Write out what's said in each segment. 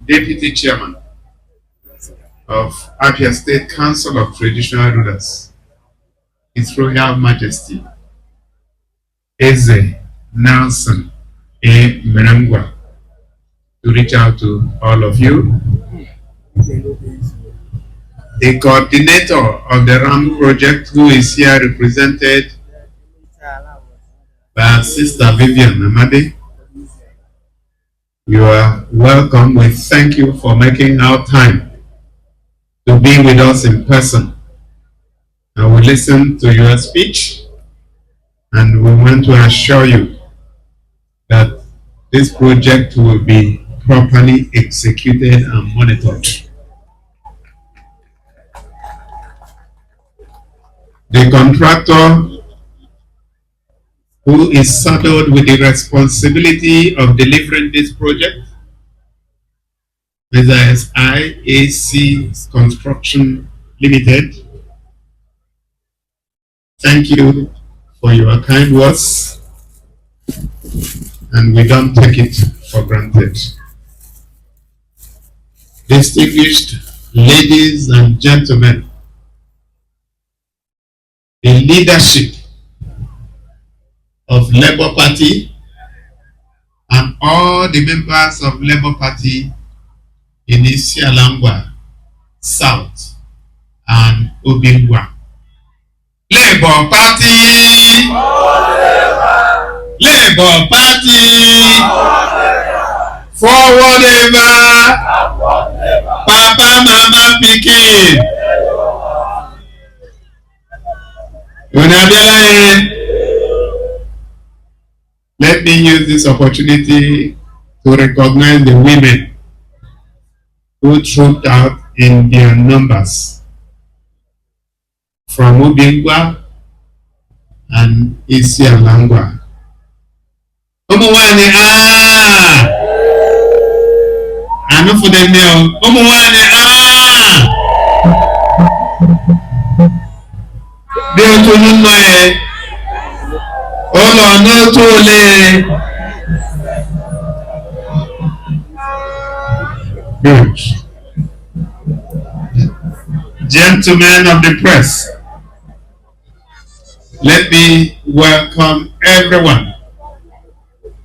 Deputy Chairman of Abia State Council of Traditional Rulers, His Royal Majesty Eze Nelson A. Merangwa, to reach out to all of you. The coordinator of the RAM project, who is here represented by Sister Vivian Amadi. You are welcome. We thank you for making our time to be with us in person. And we listen to your speech, and we want to assure you that this project will be properly executed and monitored. The contractor who is saddled with the responsibility of delivering this project is IAC Construction Limited. Thank you for your kind words, and we don't take it for granted. Distinguished ladies and gentlemen, the leadership of Labour Party and all the members of Labour Party in ISIALANGWA South and OBINGWA. Labour Party! Labour Party! Forward ever! Papa, Mama, Pikin! Let me use this opportunity to recognize the women who trooped out in their numbers from OBINGWA and ISIALANGWA. Umuwane anu for the meal. Umuwane bí o tún nínú ẹ ọlọ́ọ̀nà tó lé. Good. Gentlemen of the press, let me welcome everyone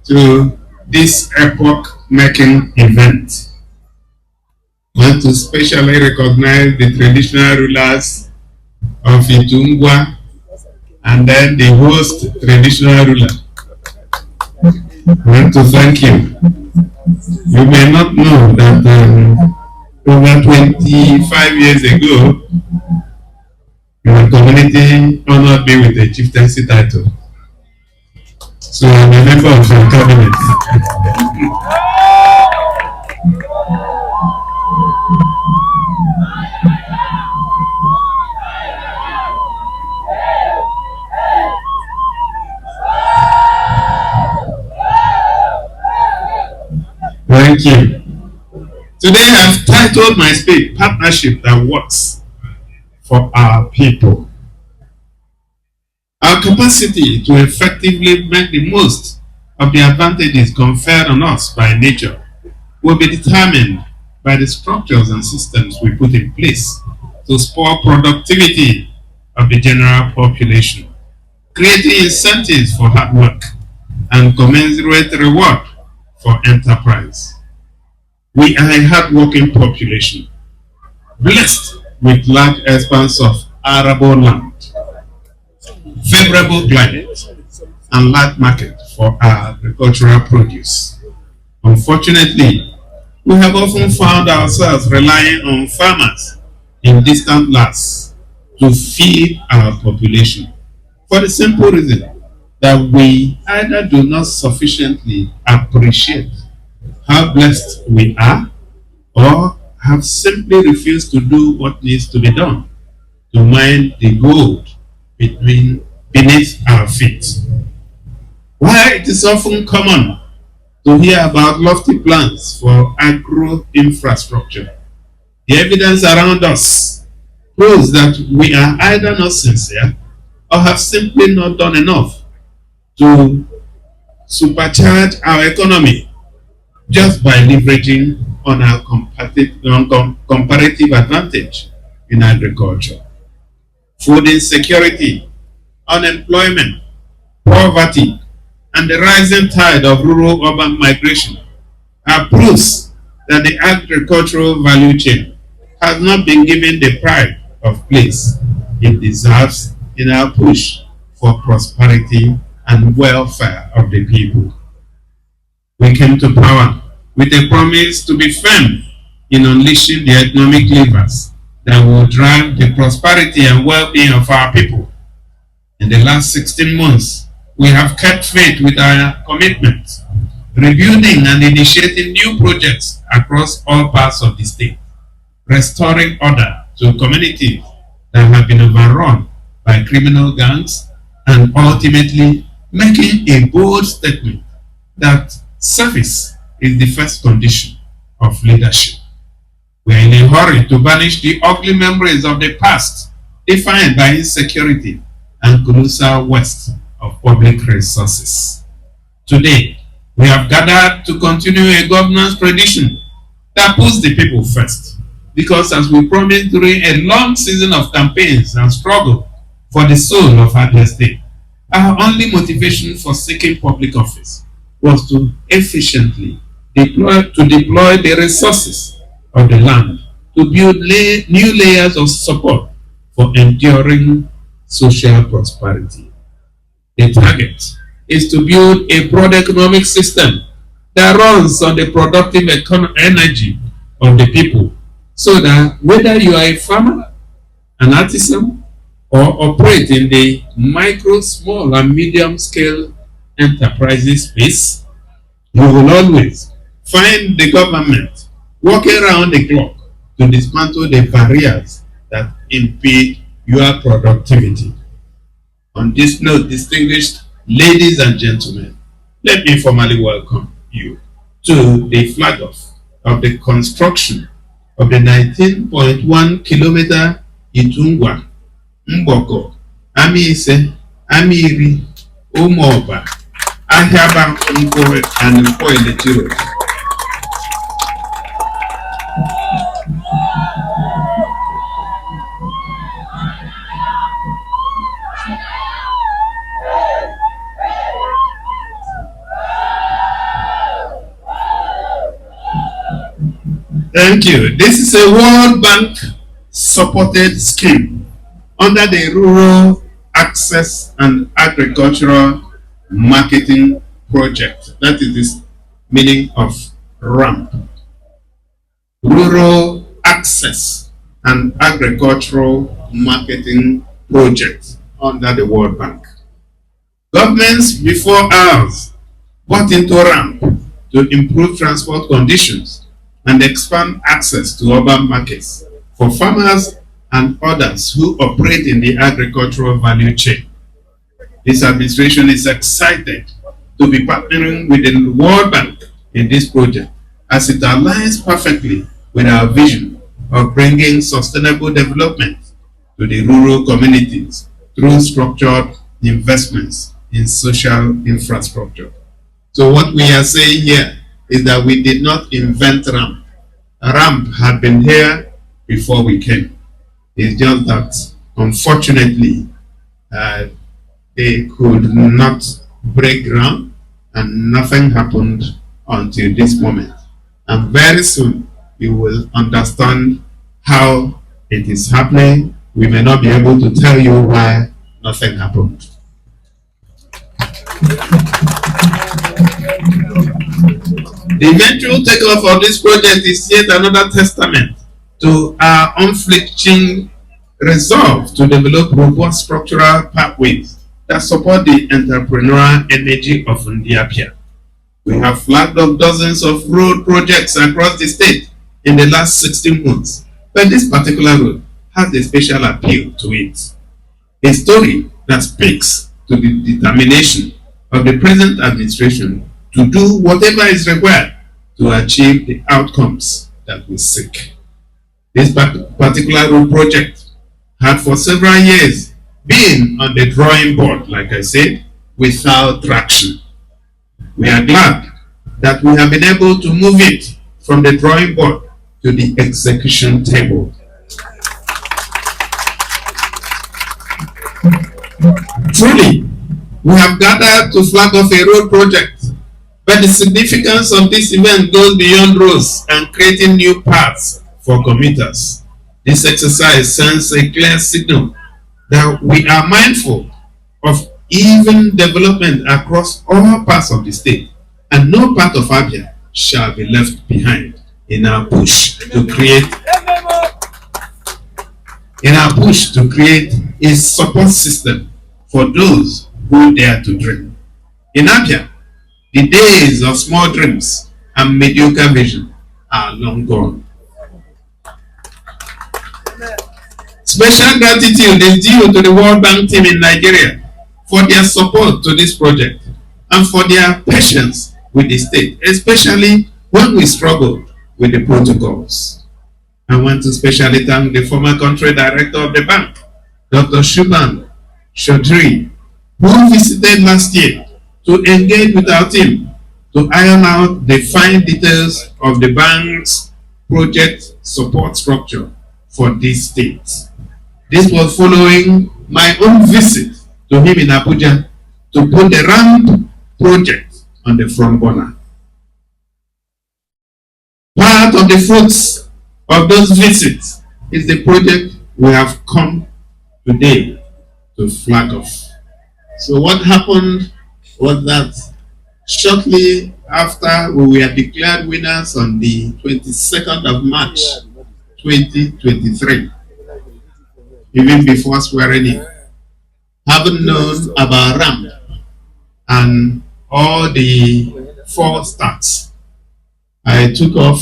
to this epoch-making event. I want to specially recognize the traditional rulers of Itungwa and then the host traditional ruler. I want to thank you. You may not know that over 25 years ago, your community honored me with a chieftaincy title. So I'm a member of your cabinet. Thank you. Today I've titled my speech "Partnership That Works for Our People." Our capacity to effectively make the most of the advantages conferred on us by nature will be determined by the structures and systems we put in place to spur productivity of the general population, creating incentives for hard work and commensurate reward for enterprise. We are a hard-working population, blessed with large expanse of arable land, favorable climate, and large market for our agricultural produce. Unfortunately, we have often found ourselves relying on farmers in distant lands to feed our population, for the simple reason that we either do not sufficiently appreciate how blessed we are, or have simply refused to do what needs to be done to mine the gold beneath our feet. While it is often common to hear about lofty plans for agro infrastructure, the evidence around us proves that we are either not sincere or have simply not done enough to supercharge our economy just by leveraging on our comparative advantage in agriculture. Food insecurity, unemployment, poverty, and the rising tide of rural-urban migration are proofs that the agricultural value chain has not been given the pride of place it deserves in our push for prosperity and welfare of the people. We came to power with a promise to be firm in unleashing the economic levers that will drive the prosperity and well-being of our people. In the last 16 months, we have kept faith with our commitment, rebuilding and initiating new projects across all parts of the state, restoring order to communities that have been overrun by criminal gangs, and ultimately making a bold statement that service is the first condition of leadership. We are in a hurry to banish the ugly memories of the past, defined by insecurity and colossal waste of public resources. Today, we have gathered to continue a governance tradition that puts the people first, because as we promised during a long season of campaigns and struggle for the soul of Abia State, our only motivation for seeking public office was to efficiently deploy the resources of the land to build new layers of support for enduring social prosperity. The target is to build a broad economic system that runs on the productive energy of the people, so that whether you are a farmer, an artisan, or operate in the micro, small, and medium scale enterprises space, you will always find the government working around the clock to dismantle the barriers that impede your productivity. On this note, distinguished ladies and gentlemen, let me formally welcome you to the flag off of the construction of the 19.1 kilometer Itungwa, Mboko, Amiise, Amiri, Umoba, Ahiaba, Nkore, and Mpoeletiro. Thank you. This is a World Bank supported scheme under the Rural Access and Agricultural Marketing Project. That is the meaning of RAMP. Rural Access and Agricultural Marketing Project under the World Bank. Governments before ours bought into RAMP to improve transport conditions and expand access to urban markets for farmers and others who operate in the agricultural value chain. This administration is excited to be partnering with the World Bank in this project, as it aligns perfectly with our vision of bringing sustainable development to the rural communities through structured investments in social infrastructure. So what we are saying here is that we did not invent RAMP. RAMP had been here before we came. It's just that, unfortunately, they could not break ground and nothing happened until this moment. And very soon, you will understand how it is happening. We may not be able to tell you why nothing happened. The eventual takeoff of this project is yet another testament to our unflinching resolve to develop robust structural pathways that support the entrepreneurial energy of Abia. We have flagged up dozens of road projects across the state in the last 16 months, but this particular road has a special appeal to it. A story that speaks to the determination of the present administration to do whatever is required to achieve the outcomes that we seek. This particular road project had for several years been on the drawing board, like I said, without traction. We are glad that we have been able to move it from the drawing board to the execution table. Truly, we have gathered to flag off a road project, but the significance of this event goes beyond roads and creating new paths for commuters. This exercise sends a clear signal that we are mindful of even development across all parts of the state, and no part of Abia shall be left behind in our push to create a support system for those who dare to dream. In Abia, the days of small dreams and mediocre vision are long gone. Special gratitude is due to the World Bank team in Nigeria for their support to this project and for their patience with the state, especially when we struggled with the protocols. I want to especially thank the former country director of the bank, Dr. Shuban Chaudhry, who visited last year to engage with our team to iron out the fine details of the bank's project support structure for this state. This was following my own visit to him in Abuja to put the ramp project on the front burner. Part of the fruits of those visits is the project we have come today to flag off. So what happened was that shortly after we were declared winners on the 22nd of March 2023, even before swearing in, having known about ramp and all the 4 stats, I took off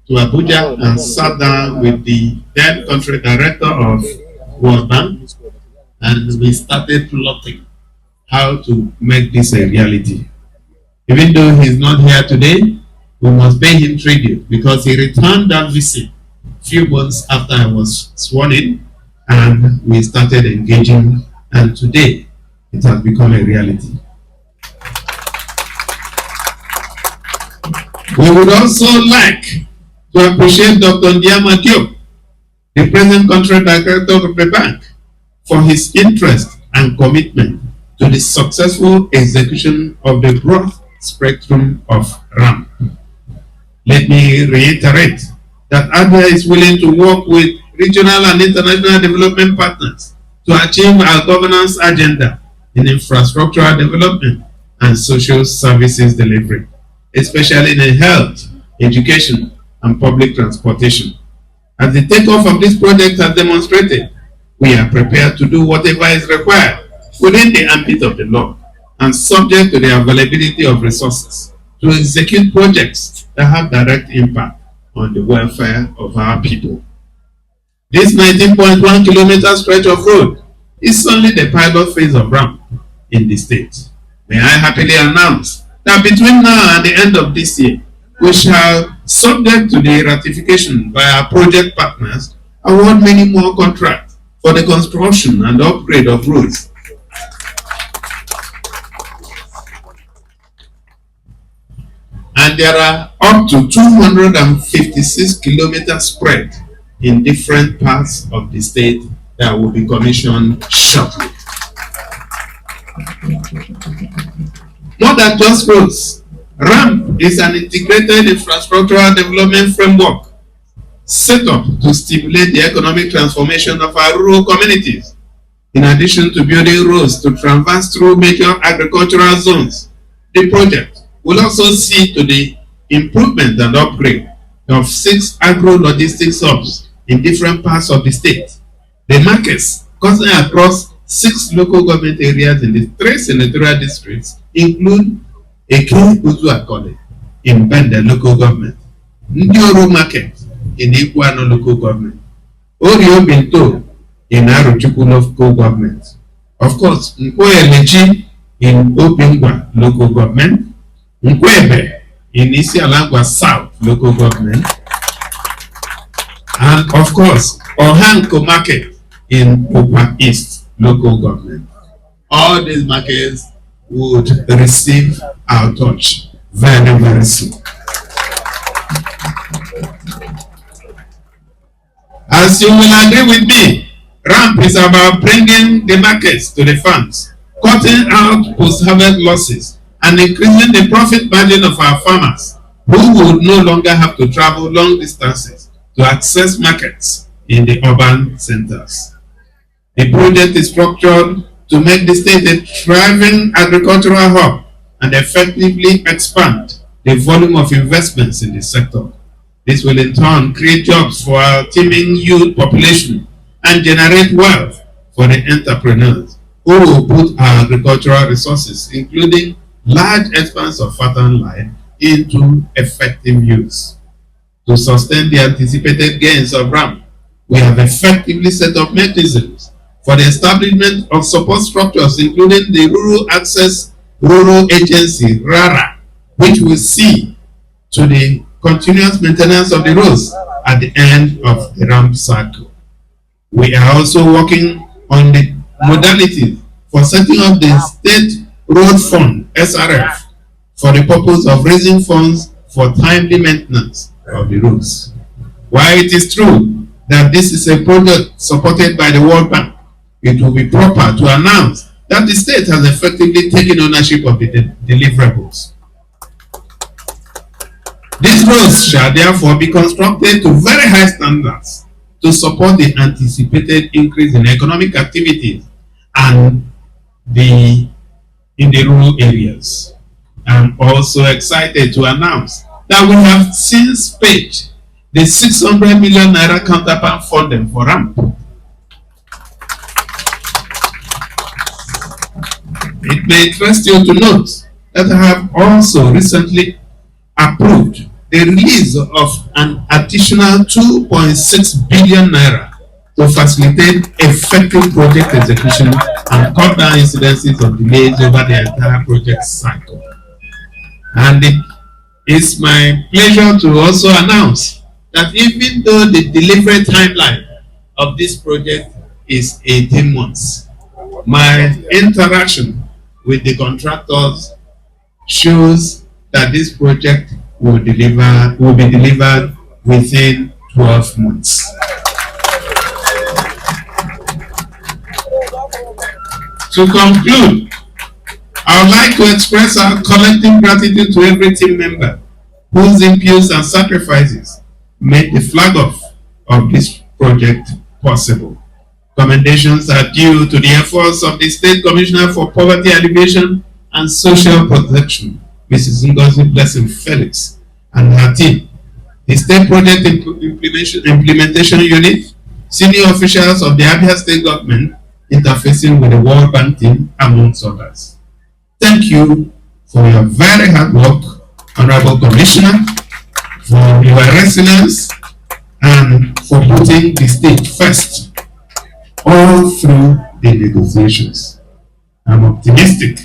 to Abuja and sat down with the then country director of World Bank, and we started plotting how to make this a reality. Even though he's not here today, we must pay him tribute because he returned that visit a few months after I was sworn in, and we started engaging, and today it has become a reality. We would also like to appreciate Dr. Ndiama Diop, the present country director of the bank, for his interest and commitment to the successful execution of the broad spectrum of ramp. Let me reiterate that Abia is willing to work with regional and international development partners to achieve our governance agenda in infrastructural development and social services delivery, especially in health, education, and public transportation. As the takeoff of this project has demonstrated, we are prepared to do whatever is required within the ambit of the law and subject to the availability of resources to execute projects that have direct impact on the welfare of our people. This 19.1 kilometer stretch of road is only the pilot phase of ramp in the state. May I happily announce that between now and the end of this year, we shall, subject to the ratification by our project partners, award many more contracts for the construction and upgrade of roads. And there are up to 256 kilometers spread in different parts of the state that will be commissioned shortly. More than just roads, RAMP is an integrated infrastructural development framework set up to stimulate the economic transformation of our rural communities. In addition to building roads to traverse through major agricultural zones, the project will also see to the improvement and upgrade of 6 agro-logistics hubs in different parts of the state. The markets cutting across 6 local government areas in the 3 senatorial districts include Eke Uzuakole in Bende local government, Ndioru Market in Iguano local government, Orio Binto in Arochukwu local government, of course, Nkwe in OBINGWA local government, Nkwebe in ISIALANGWA South local government, and of course, Ohanko Market in Popa East local government. All these markets would receive our touch very, very soon. As you will agree with me, RAMP is about bringing the markets to the farms, cutting out post-harvest losses, and increasing the profit margin of our farmers, who would no longer have to travel long distances to access markets in the urban centers. The project is structured to make the state a thriving agricultural hub and effectively expand the volume of investments in the sector. This will in turn create jobs for our teeming youth population and generate wealth for the entrepreneurs who will put our agricultural resources, including large expanse of fertile land, into effective use. To sustain the anticipated gains of RAMP, we have effectively set up mechanisms for the establishment of support structures, including the Rural Agency, RARA, which will see to the continuous maintenance of the roads at the end of the RAMP cycle. We are also working on the modalities for setting up the State Road Fund, SRF, for the purpose of raising funds for timely maintenance of the roads. While it is true that this is a project supported by the World Bank, it will be proper to announce that the state has effectively taken ownership of the deliverables. These roads shall therefore be constructed to very high standards to support the anticipated increase in economic activities and in the rural areas. I'm also excited to announce that we have since paid the 600 million naira counterpart funding for RAMP. It may interest you to note that I have also recently approved the release of an additional 2.6 billion naira to facilitate effective project execution and cut down incidences of delays over the entire project cycle. And it is my pleasure to also announce that even though the delivery timeline of this project is 18 months, my interaction with the contractors shows that this project will be delivered within 12 months. To conclude, I would like to express our collective gratitude to every team member whose inputs and sacrifices made the flag off of this project possible. Commendations are due to the efforts of the State Commissioner for Poverty Alleviation and Social Protection, Mrs. Ngozi Blessing Felix, and her team, the State Project Implementation Unit, senior officials of the Abia State Government interfacing with the World Bank team, amongst others. Thank you for your very hard work, Honorable Commissioner, for your resilience, and for putting the state first all through the negotiations. I'm optimistic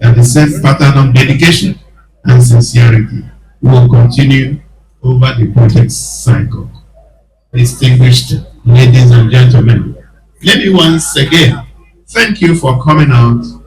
that the same pattern of dedication and sincerity will continue over the project cycle. Distinguished ladies and gentlemen, let me once again thank you for coming out